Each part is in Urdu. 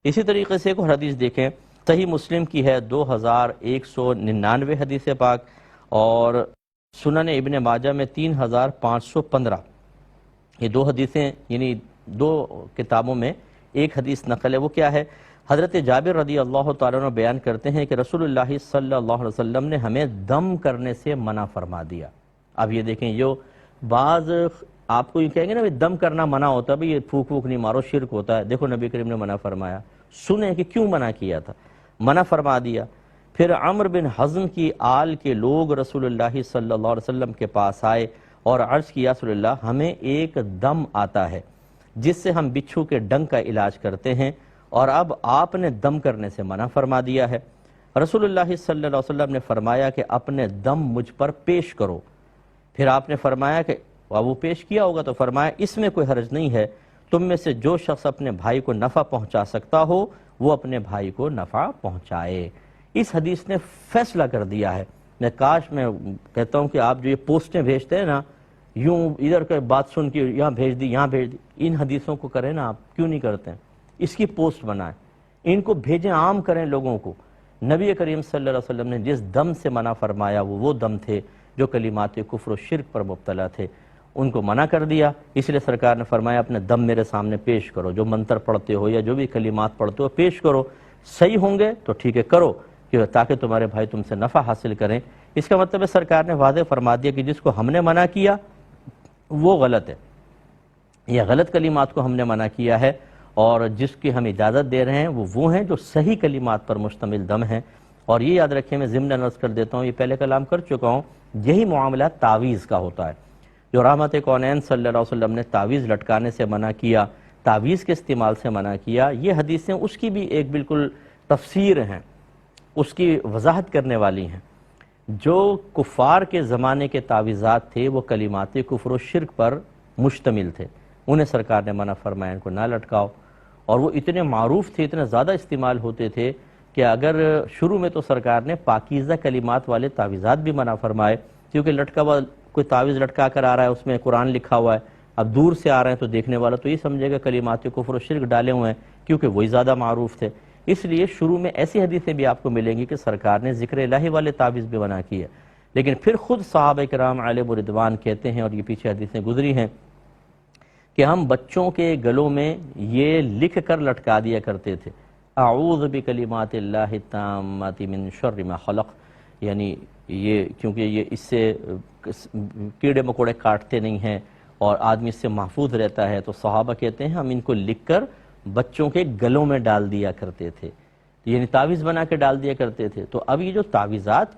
اسی طریقے سے ایک اور حدیث دیکھیں، صحیح مسلم کی ہے 2199 حدیث پاک، اور سنن ابن ماجہ میں 3515۔ یہ دو حدیثیں، یعنی دو کتابوں میں ایک حدیث نقل ہے۔ وہ کیا ہے؟ حضرت جابر رضی اللہ تعالیٰ عنہ بیان کرتے ہیں کہ رسول اللہ صلی اللہ علیہ وسلم نے ہمیں دم کرنے سے منع فرما دیا۔ اب یہ دیکھیں، جو بعض آپ کو یہ کہیں گے نا دم کرنا منع ہوتا ہے، بھئی یہ پھوک نہیں مارو، شرک ہوتا ہے، دیکھو نبی کریم نے منع فرمایا۔ سنیں کہ کیوں منع کیا تھا، منع فرما دیا۔ پھر عمر بن حزم کی آل کے لوگ رسول اللہ صلی اللہ علیہ وسلم کے پاس آئے اور عرض کیا رسول اللہ ہمیں ایک دم آتا ہے جس سے ہم بچھو کے ڈنگ کا علاج کرتے ہیں، اور اب آپ نے دم کرنے سے منع فرما دیا ہے۔ رسول اللہ صلی اللہ علیہ وسلم نے فرمایا کہ اپنے دم مجھ پر پیش کرو۔ پھر آپ نے فرمایا کہ وہ پیش کیا ہوگا تو فرمایا اس میں کوئی حرج نہیں ہے، تم میں سے جو شخص اپنے بھائی کو نفع پہنچا سکتا ہو وہ اپنے بھائی کو نفع پہنچائے۔ اس حدیث نے فیصلہ کر دیا ہے۔ میں کاش میں کہتا ہوں کہ آپ جو یہ پوسٹیں بھیجتے ہیں نا، یوں ادھر کا بات سن کے یہاں بھیج دی یہاں بھیج دی، ان حدیثوں کو کریں نا، آپ کیوں نہیں کرتے ہیں؟ اس کی پوسٹ بنائیں، ان کو بھیجیں، عام کریں لوگوں کو۔ نبی کریم صلی اللہ علیہ وسلم نے جس دم سے منع فرمایا وہ دم تھے جو کلمات کفر و شرک پر مبتلا تھے، ان کو منع کر دیا۔ اس لیے سرکار نے فرمایا اپنے دم میرے سامنے پیش کرو، جو منتر پڑھتے ہو یا جو بھی کلمات پڑھتے ہو پیش کرو، صحیح ہوں گے تو ٹھیک ہے کرو، تاکہ تمہارے بھائی تم سے نفع حاصل کریں۔ اس کا مطلب ہے سرکار نے واضح فرما دیا کہ جس کو ہم نے منع کیا وہ غلط ہے، یہ غلط کلمات کو ہم نے منع کیا ہے، اور جس کی ہم اجازت دے رہے ہیں وہ ہیں جو صحیح کلمات پر مشتمل دم ہیں۔ اور یہ یاد رکھیں، میں ضمن عرض کر دیتا ہوں، یہ پہلے کلام کر چکا ہوں، یہی معاملہ تعویذ کا ہوتا ہے۔ جو رحمت کونین صلی اللہ علیہ وسلم نے تعویذ لٹکانے سے منع کیا، تعویذ کے استعمال سے منع کیا، یہ حدیثیں اس کی بھی ایک بالکل تفسیر ہیں، اس کی وضاحت کرنے والی ہیں۔ جو کفار کے زمانے کے تعویذات تھے وہ کلمات کفر و شرک پر مشتمل تھے، انہیں سرکار نے منع فرمایا ان کو نہ لٹکاؤ، اور وہ اتنے معروف تھے، اتنے زیادہ استعمال ہوتے تھے کہ اگر شروع میں تو سرکار نے پاکیزہ کلمات والے تعویذات بھی منع فرمائے، کیونکہ لٹکا ہوا کوئی تعویذ لٹکا کر آ رہا ہے، اس میں قرآن لکھا ہوا ہے، اب دور سے آ رہے ہیں تو دیکھنے والا تو یہ سمجھے گا کلمات کفر و شرک ڈالے ہوئے ہیں، کیونکہ وہی زیادہ معروف تھے۔ اس لیے شروع میں ایسی حدیثیں بھی آپ کو ملیں گی کہ سرکار نے ذکر الہی والے تعویذ بھی منع کی ہے، لیکن پھر خود صحابہ کرام علیہم رضوان کہتے ہیں، اور یہ پیچھے حدیثیں گزری ہیں، کہ ہم بچوں کے گلوں میں یہ لکھ کر لٹکا دیا کرتے تھے، اعوذ بکلمات اللہ التامات من شر ما خلق، یعنی یہ کیونکہ یہ اس سے کیڑے مکوڑے کاٹتے نہیں ہیں اور آدمی اس سے محفوظ رہتا ہے، تو صحابہ کہتے ہیں ہم ان کو لکھ کر بچوں کے گلوں میں ڈال دیا کرتے تھے، یعنی تعویذ بنا کے ڈال دیا کرتے تھے۔ تو اب یہ جو تعویذات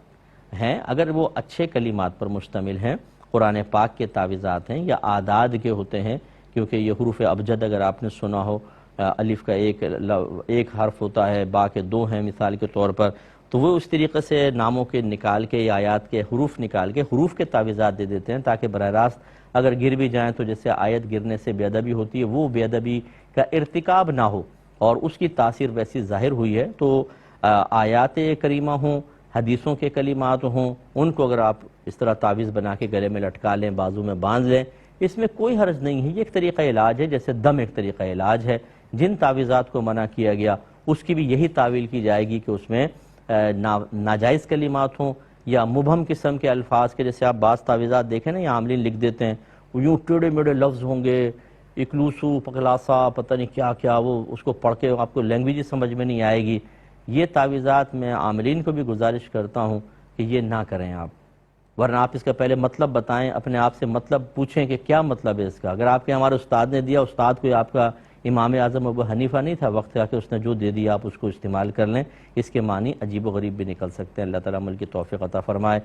ہیں اگر وہ اچھے کلمات پر مشتمل ہیں، قرآن پاک کے تعویذات ہیں یا اعداد کے ہوتے ہیں، کیونکہ یہ حروف ابجد اگر آپ نے سنا ہو، الف کا ایک حرف ہوتا ہے، با کے دو ہیں مثال کے طور پر، تو وہ اس طریقے سے ناموں کے نکال کے یا آیات کے حروف نکال کے حروف کے تعویذات دے دیتے ہیں، تاکہ براہ راست اگر گر بھی جائیں تو جیسے آیت گرنے سے بے ادبی ہوتی ہے، وہ بے ادبی کا ارتکاب نہ ہو، اور اس کی تاثیر ویسی ظاہر ہوئی ہے۔ تو آیات کریمہ ہوں، حدیثوں کے کلمات ہوں، ان کو اگر آپ اس طرح تعویذ بنا کے گلے میں لٹکا لیں، بازو میں باندھ لیں، اس میں کوئی حرج نہیں ہے، یہ ایک طریقہ علاج ہے، جیسے دم ایک طریقہ علاج ہے۔ جن تعویذات کو منع کیا گیا اس کی بھی یہی تعویل کی جائے گی کہ اس میں ناجائز کلمات ہوں یا مبہم قسم کے الفاظ کے، جیسے آپ بعض تعویذات دیکھیں نا، یہ عاملین لکھ دیتے ہیں، یوں ٹیڑے میڑے لفظ ہوں گے، اکلوسو پکلاسا پتہ نہیں کیا کیا، وہ اس کو پڑھ کے آپ کو لینگویج ہی سمجھ میں نہیں آئے گی۔ یہ تعویذات میں عاملین کو بھی گزارش کرتا ہوں کہ یہ نہ کریں آپ، ورنہ آپ اس کا پہلے مطلب بتائیں، اپنے آپ سے مطلب پوچھیں کہ کیا مطلب ہے اس کا۔ اگر آپ کے ہمارے استاد نے دیا، استاد کوئی آپ کا امام اعظم ابو حنیفہ نہیں تھا، وقت آ کے اس نے جو دے دیا آپ اس کو استعمال کر لیں، اس کے معنی عجیب و غریب بھی نکل سکتے ہیں۔ اللہ تعالیٰ عمل کی توفیق عطا فرمائے۔